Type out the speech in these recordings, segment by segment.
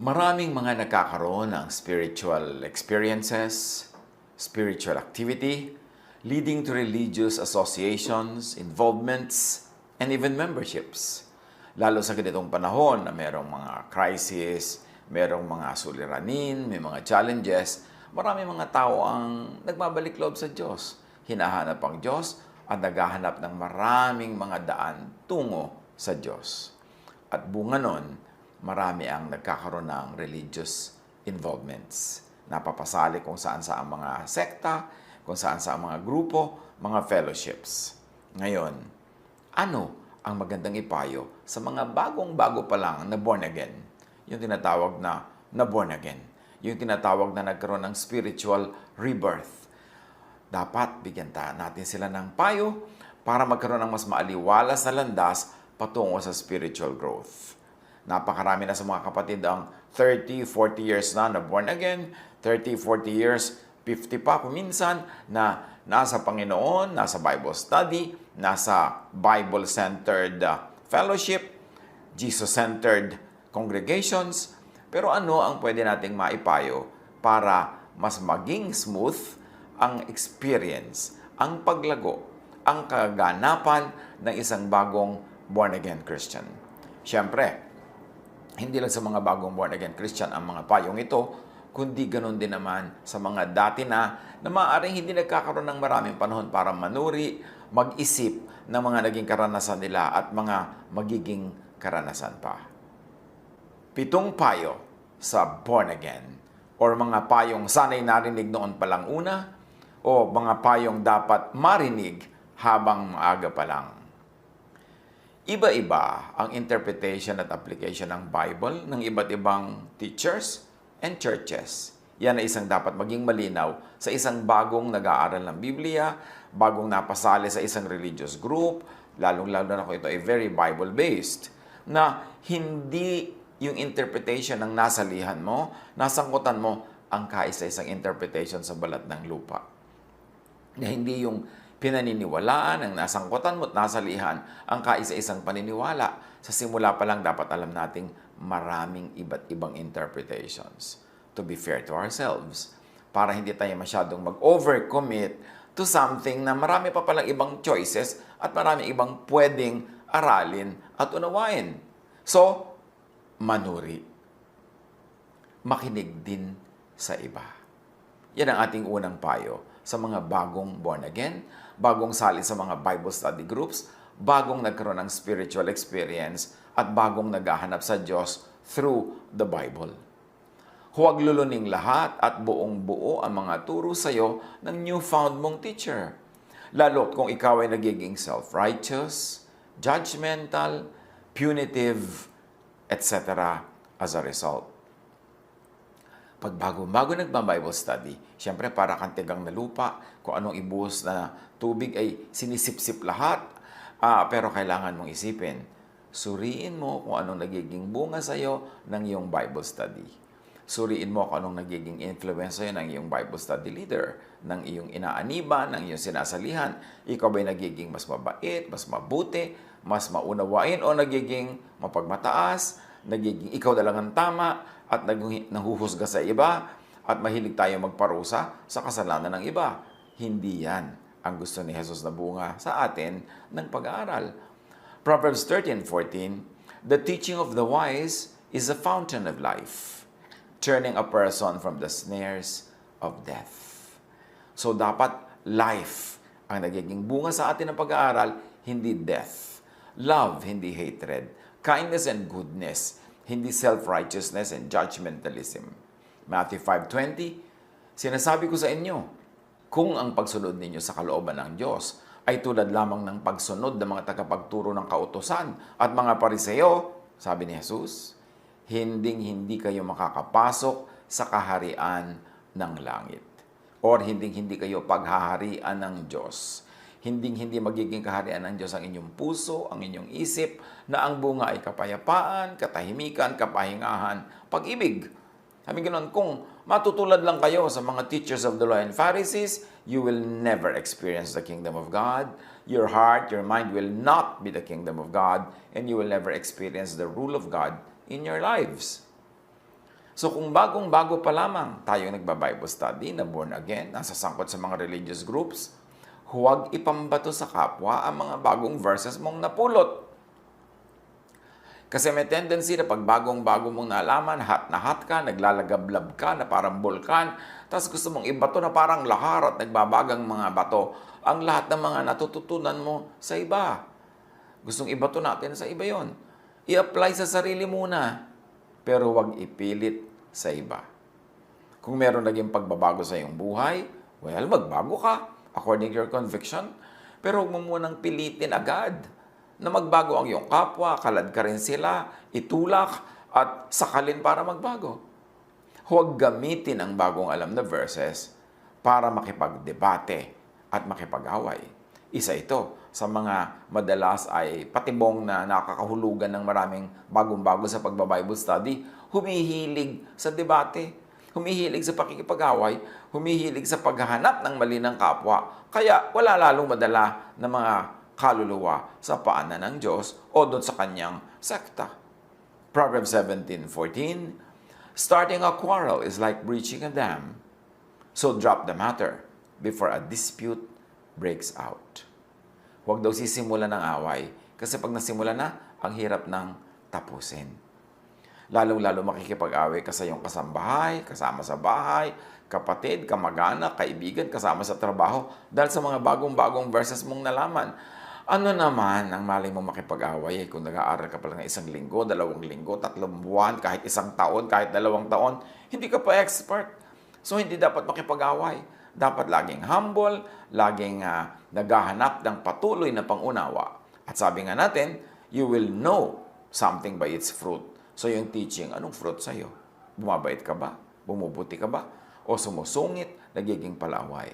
Maraming mga nagkakaroon ng spiritual experiences, spiritual activity, leading to religious associations, involvements, and even memberships. Lalo sa ganitong panahon na merong mga crisis, merong mga suliranin, may mga challenges, marami mga tao ang nagbabalik loob sa Diyos. Hinahanap ang Diyos at naghahanap ng maraming mga daan tungo sa Diyos. At bunga nun, marami ang nagkakaroon ng religious involvements. Napapasali kung saan sa mga sekta, kung saan sa mga grupo, mga fellowships. Ngayon, ano ang magandang ipayo sa mga bagong-bago pa lang na born again? Yung tinatawag na born again. Yung tinatawag na nagkaroon ng spiritual rebirth. Dapat bigyan natin sila ng payo para magkaroon ng mas maaliwalas na landas patungo sa spiritual growth. Napakarami na sa mga kapatid ang 30, 40 years na born again, 30, 40 years, 50 pa kuminsan na nasa Panginoon, nasa Bible study, nasa Bible-centered fellowship, Jesus-centered congregations. Pero ano ang pwede nating maipayo para mas maging smooth ang experience, ang paglago, ang kaganapan ng isang bagong born-again Christian? Siyempre, hindi lang sa mga bagong born-again Christian ang mga payong ito, kundi ganun din naman sa mga dati na maaaring hindi nagkakaroon ng maraming panahon para manuri, mag-isip ng mga naging karanasan nila at mga magiging karanasan pa. 7 payo sa born again or mga payong sanay narinig noon palang una o mga payong dapat marinig habang maaga pa lang. Iba-iba ang interpretation at application ng Bible ng iba't ibang teachers and churches. Yan ay isang dapat maging malinaw sa isang bagong nag-aaral ng Biblia, bagong napasali sa isang religious group, lalong-lalo na kung ito ay very Bible-based, na hindi yung interpretation ng nasalihan mo, nasangkutan mo ang kaisa-isang interpretation sa balat ng lupa. Na hindi yung pinaniniwalaan ang nasangkutan mo at nasalihan ang kaisa-isang paniniwala. Sa simula pa lang dapat alam nating maraming iba't ibang interpretations. To be fair to ourselves, para hindi tayo masyadong mag-overcommit to something na marami pa palang ibang choices at marami ibang pwedeng aralin at unawain. So, manuri. Makinig din sa iba. Yan ang ating unang payo sa mga bagong born again, bagong sali sa mga Bible study groups, bagong nagkaroon ng spiritual experience, at bagong naghahanap sa Diyos through the Bible. Huwag luluning lahat at buong-buo ang mga turo sa iyo ng newfound mong teacher. Lalo kung ikaw ay nagiging self-righteous, judgmental, punitive, etc. as a result. Pag bago-bago nagba-Bible study, siyempre para kang tigang na lupa, kung anong ibuhos na tubig ay sinisip-sip lahat. Pero kailangan mong isipin, suriin mo kung anong nagiging bunga sa iyo ng iyong Bible study. Suriin mo kung anong nagiging influence sa iyo ng iyong Bible study leader, ng iyong inaaniban, ng iyong sinasalihan. Ikaw ba'y nagiging mas mabait, mas mabuti, mas maunawain, o nagiging mapagmataas, nagiging ikaw na lang ang tama, at nahuhusga sa iba, at mahilig tayo magparusa sa kasalanan ng iba. Hindi yan ang gusto ni Jesus na bunga sa atin ng pag-aaral. Proverbs 13:14, "The teaching of the wise is a fountain of life, turning a person from the snares of death." So dapat life ang nagiging bunga sa atin ng pag-aaral, hindi death. Love, hindi hatred. Kindness and goodness, hindi self-righteousness and judgmentalism. Matthew 5:20, "Sinasabi ko sa inyo, kung ang pagsunod ninyo sa kalooban ng Diyos ay tulad lamang ng pagsunod ng mga tagapagturo ng kautusan at mga pariseo," sabi ni Jesus, "hindi kayo makakapasok sa kaharian ng langit." Or hindi kayo paghaharian ng Diyos. Hindi magiging kaharian ng Diyos ang inyong puso, ang inyong isip, na ang bunga ay kapayapaan, katahimikan, kapahingahan, pag-ibig. Sabi ganoon, kung matutulad lang kayo sa mga teachers of the law and Pharisees, you will never experience the kingdom of God. Your heart, your mind will not be the kingdom of God, and you will never experience the rule of God in your lives. So kung bagong-bago pa lamang tayo nagba-Bible study na born again, nasa sangkot sa mga religious groups, huwag ipambato sa kapwa ang mga bagong verses mong napulot. Kasi may tendency na pag bagong-bago mong nalaman, hot na hot ka, naglalagablab ka na parang bulkan, tapos gusto mong ibato na parang lahar at nagbabagang mga bato ang lahat ng mga natututunan mo sa iba. Gustong ibato natin sa iba yon. I-apply sa sarili muna, pero huwag ipilit sa iba. Kung meron naging pagbabago sa iyong buhay, well, magbago ka according to your conviction, pero huwag mo munang pilitin agad na magbago ang iyong kapwa, kalad ka rin sila, itulak, at sakalin para magbago. Huwag gamitin ang bagong alam na verses para makipagdebate at makipag-away. Isa ito sa mga madalas ay patibong na nakakahulugan ng maraming bagong-bago sa pagba-Bible study, humihilig sa debate, humihilig sa pakikipag-away, humihilig sa paghahanap ng mali ng kapwa, kaya wala lalong madala na mga kaluluwa sa paanan ng Diyos o doon sa kanyang sekta. Proverbs 17:14, starting a quarrel is like breaching a dam. So drop the matter before a dispute breaks out. Huwag daw sisimulan ng away kasi pag nasimula na, ang hirap ng tapusin. Lalong-lalo makikipag-away ka sa iyong kasambahay, kasama sa bahay, kapatid, kamag-anak, kaibigan, kasama sa trabaho dahil sa mga bagong-bagong verses mong nalaman. Ano naman ang malay mo makipag-away kung nag-aaral ka pala ng 1 linggo, 2 linggo, 3 buwan, kahit 1 taon, kahit 2 taon, hindi ka pa expert. So hindi dapat makipag-away. Dapat laging humble, laging naghahanap ng patuloy na pangunawa. At sabi nga natin, you will know something by its fruit. So yung teaching, anong fruit sa'yo? Bumabait ka ba? Bumubuti ka ba? O sumusungit, nagiging palaway?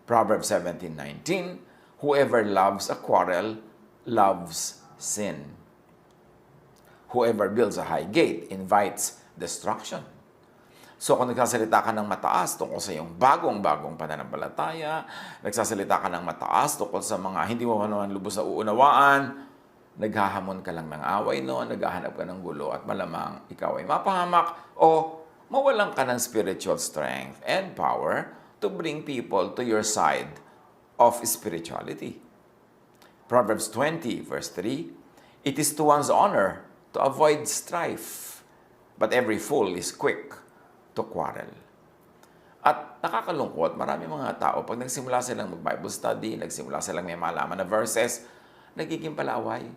Proverbs 17:19, whoever loves a quarrel loves sin. Whoever builds a high gate invites destruction. So kung nagsasalita ka ng mataas tungkol sa iyong bagong-bagong pananampalataya, nagsasalita ka ng mataas tungkol sa mga hindi mo naman lubos na uunawaan, naghahamon ka lang ng away noon, naghahanap ka ng gulo at malamang ikaw ay mapahamak o mawalan ka ng spiritual strength and power to bring people to your side of spirituality. Proverbs 20 verse 3, it is to one's honor to avoid strife, but every fool is quick to quarrel. At nakakalungkot, marami mga tao, pag nagsimula silang mag-Bible study, nagsimula silang may malaman na verses, nagiging palaway.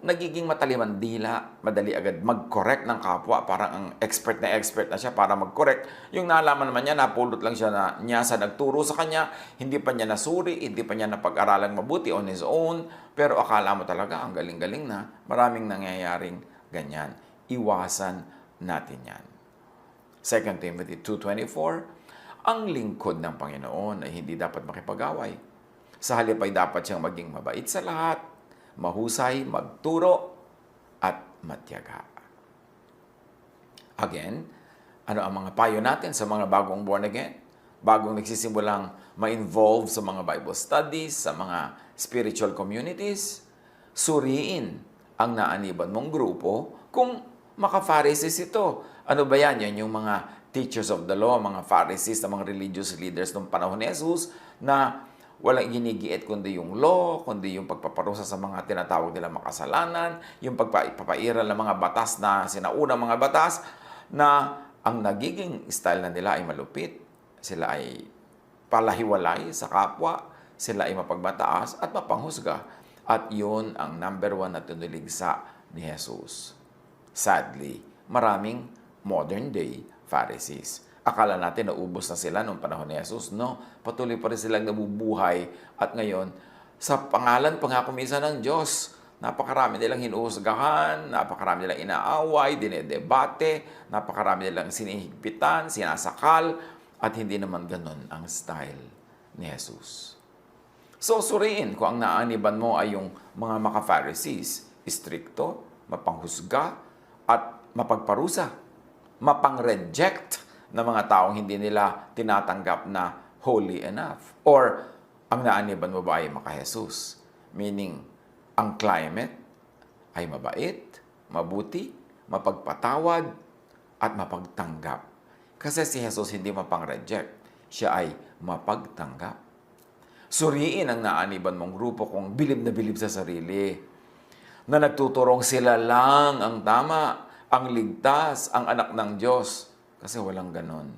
Nagiging mataliman dila, madali agad mag-correct ng kapwa, parang ang expert na siya para mag-correct. Yung nalaman naman niya, napulot lang niya sa nagturo sa kanya, hindi pa niya nasuri, hindi pa niya napag-aralan mabuti on his own, pero akala mo talaga, ang galing-galing na, maraming nangyayaring ganyan. Iwasan natin yan. 2 Timothy 2:24, ang lingkod ng Panginoon ay hindi dapat makipag-away. Sa halip ay dapat siyang maging mabait sa lahat, mahusay, magturo, at matyaga. Again, ano ang mga payo natin sa mga bagong born again? Bagong nagsisimulang ma-involve sa mga Bible studies, sa mga spiritual communities? Suriin ang naaniban mong grupo kung maka-Pharisees ito. Ano ba yan? Yan yung mga teachers of the law, mga Pharisees, mga religious leaders ng panahon ni Jesus na walang ginigiit kundi yung law, kundi yung pagpaparusa sa mga tinatawag nila makasalanan, yung pagpapairal ng mga batas na sinaunang mga batas na ang nagiging style na nila ay malupit. Sila ay palahiwalay sa kapwa, sila ay mapagbataas at mapanghusga. At yun ang number 1 na tinuligsa ni Jesus. Sadly, maraming modern day Pharisees. Akala natin naubos na sila noong panahon ni Jesus. No, patuloy pa rin silang nabubuhay. At ngayon, sa pangalan pa nga kumisa ng Diyos, napakarami nilang hinuhusgahan, napakarami nilang inaaway, dinedebate, napakarami nilang sinihigpitan, sinasakal, at hindi naman ganun ang style ni Jesus. So, suriin kung ang naaniban mo ay yung mga maka-Pharisees, istrikto, mapanghusga, at mapagparusa, mapang-reject na mga taong hindi nila tinatanggap na holy enough. Or, ang naaniban mo ba ay maka-Jesus? Meaning, ang climate ay mabait, mabuti, mapagpatawad, at mapagtanggap. Kasi si Jesus hindi mapang-reject. Siya ay mapagtanggap. Suriin ang naaniban mong grupo kung bilib na bilib sa sarili, na nagtuturong sila lang ang tama, ang ligtas, ang anak ng Diyos. Kasi walang ganon.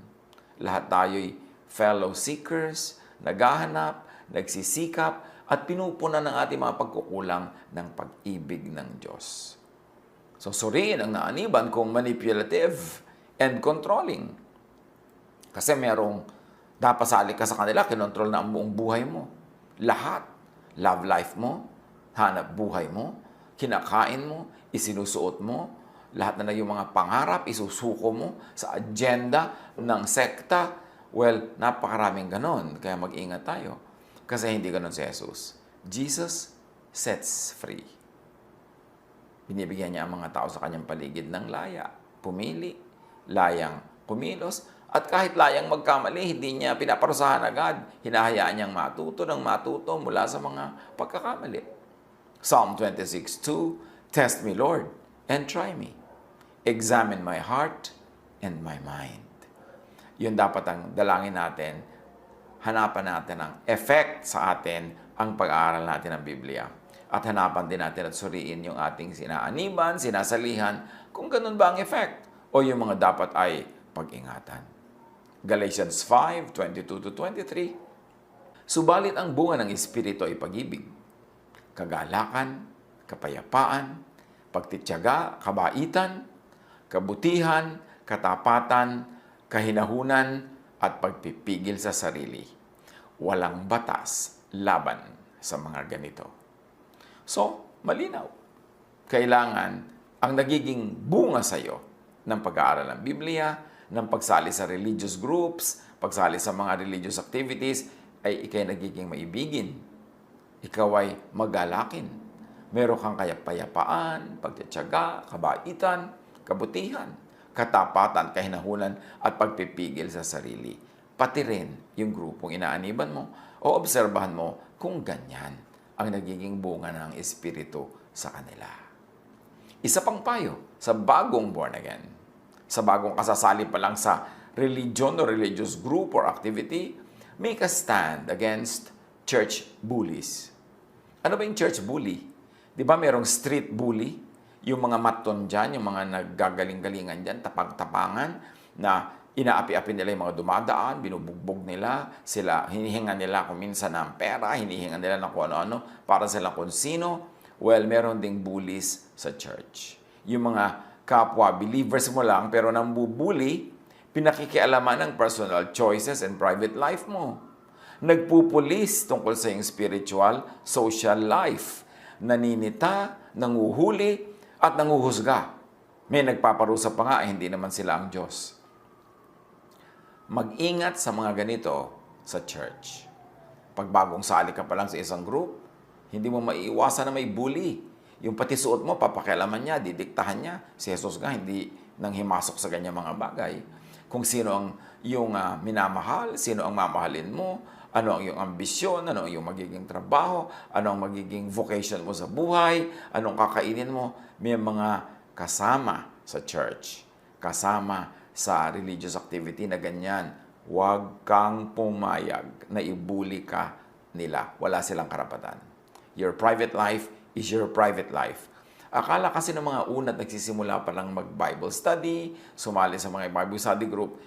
Lahat tayo'y fellow seekers, naghahanap, nagsisikap, at pinupunan ng ating mga pagkukulang ng pag-ibig ng Diyos. So, suriin ang naaniban kung manipulative and controlling. Kasi merong napasali ka sa kanila, kinontrol na ang buong buhay mo. Lahat. Love life mo, hanap buhay mo, kinakain mo, isinusuot mo, lahat na yung mga pangarap, isusuko mo sa agenda ng sekta. Well, napakaraming ganon. Kaya mag-ingat tayo. Kasi hindi ganon si Jesus. Jesus sets free. Binibigyan niya ang mga tao sa kanyang paligid ng laya. Pumili, layang kumilos, at kahit layang magkamali, hindi niya pinaparusahan agad. Hinahayaan niyang matuto ng matuto mula sa mga pagkakamali. Psalm 26:2, Test me, Lord, and try me. Examine my heart and my mind. Yun dapat ang dalangin natin. Hanapan natin ang effect sa atin ang pag-aaral natin ng Biblia. At hanapan din natin at suriin yung ating sinaaniban, sinasalihan, kung ganun ba ang effect o yung mga dapat ay pag-ingatan. Galatians 5:22-23. Subalit ang bunga ng Espiritu ay pag-ibig, kagalakan, kapayapaan, pagtityaga, kabaitan, kabutihan, katapatan, kahinahunan, at pagpipigil sa sarili. Walang batas laban sa mga ganito. So, malinaw. Kailangan ang nagiging bunga sa iyo ng pag-aaral ng Biblia, ng pagsali sa religious groups, pagsali sa mga religious activities, ay ikay nagiging maibigin. Ikaw ay magalakin. Meron kang kapayapaan, pagtitiyaga, kabaitan, kabutihan, katapatan, kahinahunan, at pagpipigil sa sarili. Pati rin yung grupong inaaniban mo o obserbahan mo kung ganyan ang nagiging bunga ng Espiritu sa kanila. Isa pang payo sa bagong born again, sa bagong kasasali pa lang sa religion o religious group or activity, make a stand against church bullies. Ano ba yung church bully? Di ba merong street bully? Yung mga maton dyan, yung mga naggagaling-galingan dyan, tapang-tapangan, na inaapi-api nila yung mga dumadaan, binubugbog nila, sila, hinihingan nila kung minsan ng pera, hinihingan nila ng kung ano-ano, para sila kung sino. Well, meron ding bullies sa church. Yung mga kapwa believers mo lang, pero nambubuli, pinakikialaman ng personal choices and private life mo. Nagpupulis tungkol sa iyong spiritual, social life. Naninita, nanguhuli, at nanguhusga. May nagpaparusa pa nga, hindi naman sila ang Diyos. Mag-ingat sa mga ganito sa church. Pag bagong sali ka pa lang sa isang group, hindi mo maiiwasan na may bully. Yung pati suot mo, papakialaman niya, didiktahan niya. Si Jesus nga, hindi nang himasok sa ganyang mga bagay. Kung sino ang yung minamahal, sino ang mamahalin mo, ano ang iyong ambisyon, ano ang iyong magiging trabaho, ano ang magiging vocation mo sa buhay, anong kakainin mo. May mga kasama sa church, kasama sa religious activity na ganyan. Huwag kang pumayag na ibuli ka nila. Wala silang karapatan. Your private life is your private life. Akala kasi ng mga unat nagsisimula pa lang mag-Bible study, sumali sa mga Bible study group,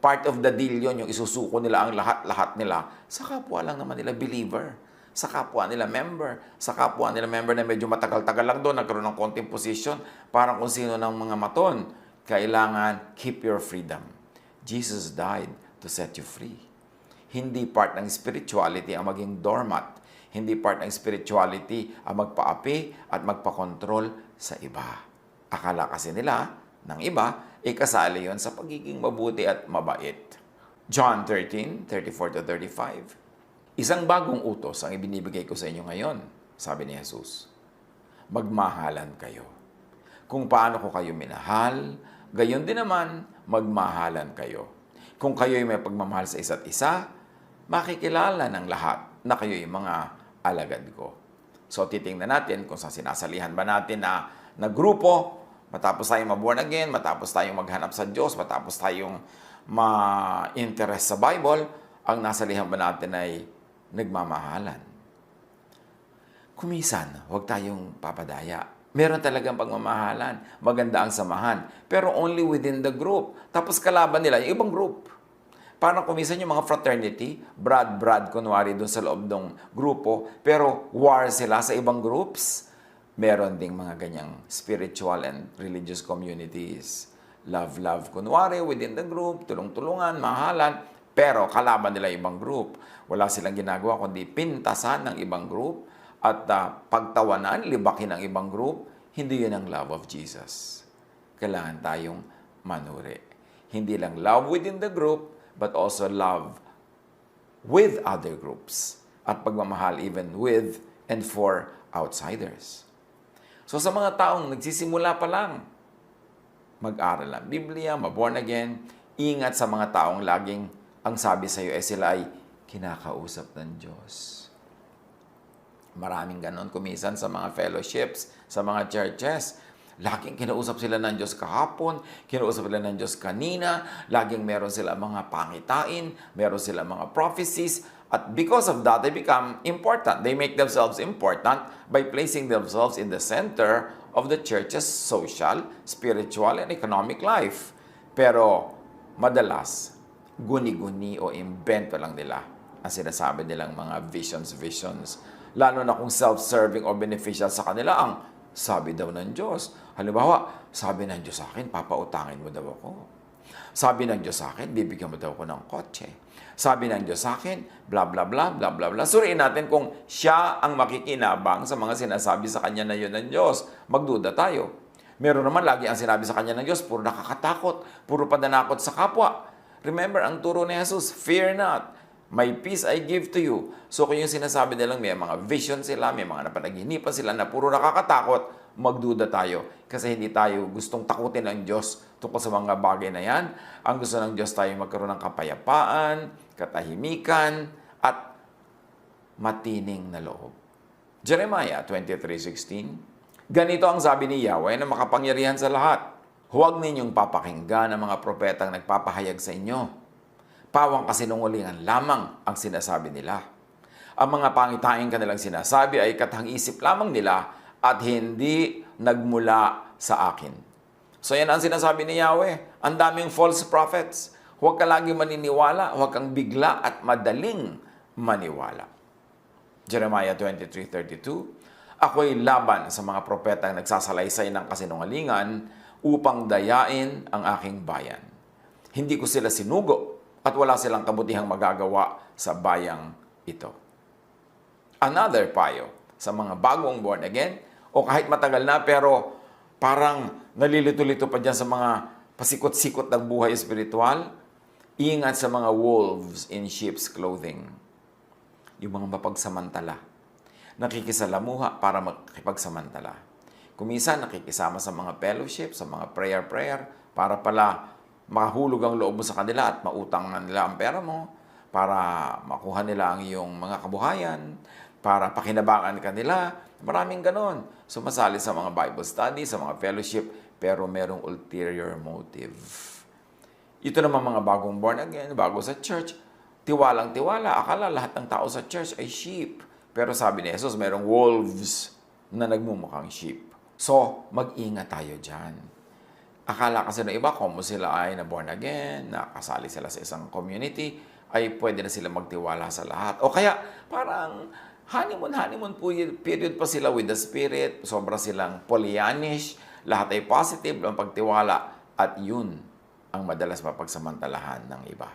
part of the deal yon, yung isusuko nila ang lahat-lahat nila sa kapwa lang naman nila believer, sa kapwa nila member, sa kapwa nila member na medyo matagal-tagal lang doon, nagkaroon ng konting position, parang kung sino ng mga maton. Kailangan keep your freedom. Jesus died to set you free. Hindi part ng spirituality ang maging doormat. Hindi part ng spirituality ang magpaapi at magpakontrol sa iba. Akala kasi nila, ng iba, kasali yon sa pagiging mabuti at mabait. John 13:34-35. Isang bagong utos ang ibinibigay ko sa inyo ngayon, sabi ni Jesus. Magmahalan kayo. Kung paano ko kayo minahal, gayon din naman, magmahalan kayo. Kung kayo'y may pagmamahal sa isa't isa, makikilala ng lahat na kayo'y mga alagad ko. So, titingnan natin kung sa sinasalihan ba natin na grupo Matapos tayong ma-born again, matapos tayong maghanap sa Diyos, matapos tayong ma-interest sa Bible, ang nasa liham ba natin ay nagmamahalan. Kumisan, huwag tayong papadaya. Meron talagang pagmamahalan. Maganda ang samahan. Pero only within the group. Tapos kalaban nila yung ibang group. Parang kumisan yung mga fraternity, brad, kunwari doon sa loob ng grupo, pero war sila sa ibang groups. Meron ding mga ganyang spiritual and religious communities. Love, kunwari within the group, tulong-tulungan, mahalan, pero kalaban nila ibang group. Wala silang ginagawa kundi pintasan ng ibang group at pagtawanan, libakin ng ibang group. Hindi yun ang love of Jesus. Kailangan tayong manuri. Hindi lang love within the group, but also love with other groups. At pagmamahal even with and for outsiders. So sa mga taong nagsisimula pa lang, mag-aral ng Biblia, ma-born again, ingat sa mga taong laging ang sabi sa iyo sila ay kinakausap ng Diyos. Maraming ganon kumisan sa mga fellowships, sa mga churches. Laging kinausap sila ng Diyos kahapon, kinausap sila ng Diyos kanina, laging meron sila mga pangitain, meron sila mga prophecies, at because of that, they become important. They make themselves important by placing themselves in the center of the church's social, spiritual, and economic life. Pero madalas, guni-guni o invento lang nila ang sinasabi nilang mga visions. Lalo na kung self-serving o beneficial sa kanila ang sabi daw ng Diyos. Halimbawa, sabi ng Diyos sa akin, papautangin mo daw ako. Sabi ng Diyos sa akin, bibigyan mo daw ako ng kotse. Sabi ng Diyos sa akin, bla bla bla, bla bla bla. Suriin natin kung siya ang makikinabang sa mga sinasabi sa kanya na yun ng Diyos. Magduda tayo. Meron naman lagi ang sinabi sa kanya ng Diyos, puro nakakatakot, puro pananakot sa kapwa. Remember, ang turo ni Jesus, fear not. My peace I give to you. So kung yung sinasabi nilang may mga vision sila, may mga napanaginipan sila na puro nakakatakot, magduda tayo. Kasi hindi tayo gustong takutin ng Diyos tungkol sa mga bagay na yan. Ang gusto ng Diyos tayo magkaroon ng kapayapaan, katahimikan, at matining na loob. Jeremiah 23:16. Ganito ang sabi ni Yahweh na makapangyarihan sa lahat. Huwag ninyong papakinggan ang mga propetang nagpapahayag sa inyo. Pawang kasinungalingan lamang ang sinasabi nila. Ang mga pangitain kanilang sinasabi ay katang-isip lamang nila at hindi nagmula sa akin. So yan ang sinasabi ni Yahweh. Ang daming false prophets. Huwag ka lagi maniniwala, huwag kang bigla at madaling maniwala. Jeremiah 23:32. Ako'y laban sa mga propetang nagsasalaysay ng kasinungalingan upang dayain ang aking bayan. Hindi ko sila sinugo at wala silang kabutihang magagawa sa bayang ito. Another payo sa mga bagong born again o kahit matagal na pero parang nalilito-lito pa dyan sa mga pasikot-sikot ng buhay espiritual, ingat sa mga wolves in sheep's clothing. Yung mga mapagsamantala. Nakikisalamuha para makipagsamantala. Kuminsan nakikisama sa mga fellowship, sa mga prayer, para pala mahulog ang loob mo sa kanila at mautang nila ang pera mo, para makuha nila ang iyong mga kabuhayan, para pakinabangan ka nila. Maraming ganon. Sumasali sa mga Bible study, sa mga fellowship, pero merong ulterior motive. Ito naman mga bagong born again, bago sa church, tiwalang-tiwala. Akala lahat ng tao sa church ay sheep. Pero sabi ni Jesus, merong wolves na nagmumukhang sheep. So, mag-ingat tayo dyan. Akala kasi ng iba, kung sila ay na born again, nakasali sila sa isang community, ay pwede na sila magtiwala sa lahat. O kaya, parang honeymoon period pa sila with the Spirit, sobra silang Pollyannish, lahat ay positive, ang pagtiwala, at yun ang madalas mapagsamantalahan ng iba.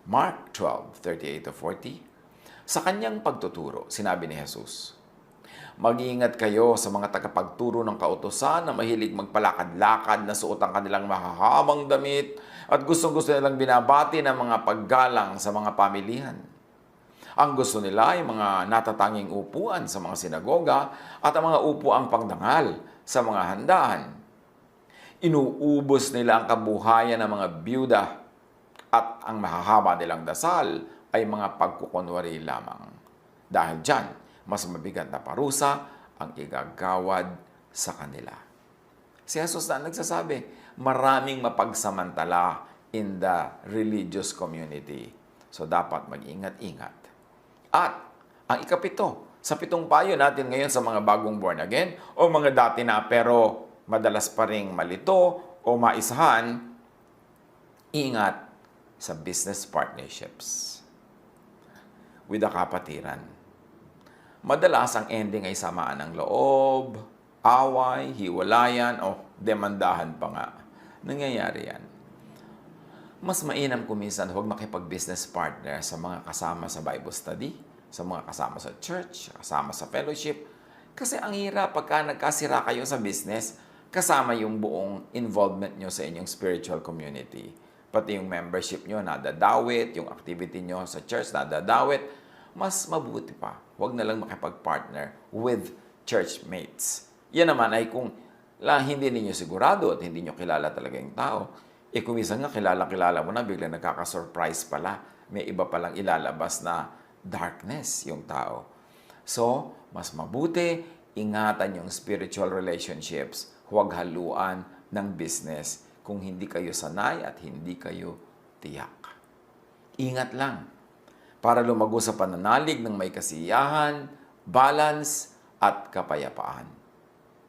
Mark 12:38-40. Sa kanyang pagtuturo, sinabi ni Jesus, mag-iingat kayo sa mga tagapagturo ng kautusan na mahilig magpalakad-lakad na suot ang kanilang mahahabang damit at gustong-gusto nilang binabati ng mga paggalang sa mga pamilihan. Ang gusto nila ay mga natatanging upuan sa mga sinagoga at ang mga upuang pangdangal sa mga handaan. Inuubos nila ang kabuhayan ng mga byuda at ang mahahaba nilang dasal ay mga pagkukunwari lamang. Dahil dyan, mas mabigat na parusa ang igagawad sa kanila. Si Jesus na nagsasabi, maraming mapagsamantala in the religious community. So dapat mag-ingat-ingat. At ang ikapito, sa pitong payo natin ngayon sa mga bagong born again o mga dati na pero madalas pa ring malito o maisahan, ingat sa business partnerships with the kapatiran. Madalas ang ending ay samaan ng loob, away, hiwalayan o demandahan pa nga. Nangyayari yan. Mas mainam kuminsan huwag makipag-business partner sa mga kasama sa Bible study, sa mga kasama sa church, kasama sa fellowship. Kasi ang hirap pagka nagkasira kayo sa business, kasama yung buong involvement nyo sa inyong spiritual community. Pati yung membership nyo nadadawit, yung activity nyo sa church nadadawit. Mas mabuti pa, huwag na lang makipag-partner with churchmates. Yan naman ay kung hindi ninyo sigurado at hindi nyo kilala talaga yung tao. Kung minsan nga kilala mo na, biglang nagkaka-surprise pala. May iba palang ilalabas na darkness yung tao. So, mas mabuti, ingatan yung spiritual relationships. Huwag haluan ng business kung hindi kayo sanay at hindi kayo tiyak. Ingat lang para lumago sa pananalig ng may kasiyahan, balance, at kapayapaan.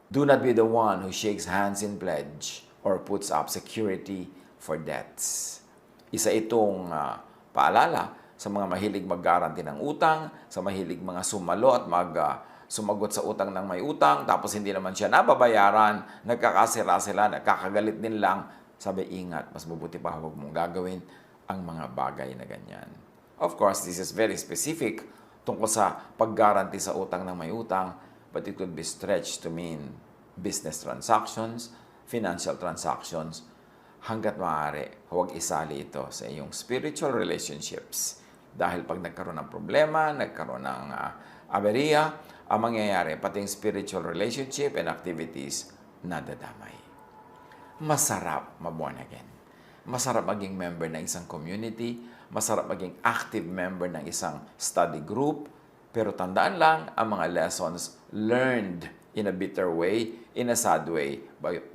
Do not be the one who shakes hands in pledge or puts up security for debts. Isa itong paalala sa mga mahilig mag-guarantee ng utang, sa mahilig mga sumalo at sumagot sa utang ng may utang, tapos hindi naman siya nababayaran, nagkakasira sila, nagkakagalit din lang. Sabi, ingat, mas mabuti pa huwag mong gagawin ang mga bagay na ganyan. Of course, this is very specific tungkol sa pag-guarantee sa utang ng may utang, but it could be stretched to mean business transactions, financial transactions. Hanggat maaari, huwag isali ito sa iyong spiritual relationships. Dahil pag nagkaroon ng problema, nagkaroon ng aberya, ang mangyayari, pati yung spiritual relationship and activities, nadadamay. Masarap ma-born again. Masarap maging member ng isang community, masarap maging active member ng isang study group, pero tandaan lang ang mga lessons learned in a bitter way, in a sad way,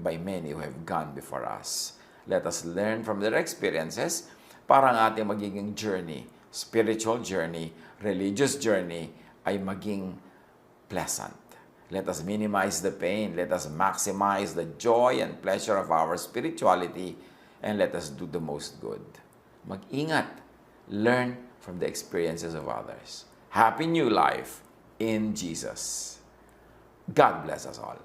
by many who have gone before us. Let us learn from their experiences para ang ating magiging journey, spiritual journey, religious journey, ay maging pleasant. Let us minimize the pain. Let us maximize the joy and pleasure of our spirituality, and let us do the most good. Mag-ingat. Learn from the experiences of others. Happy new life in Jesus. God bless us all.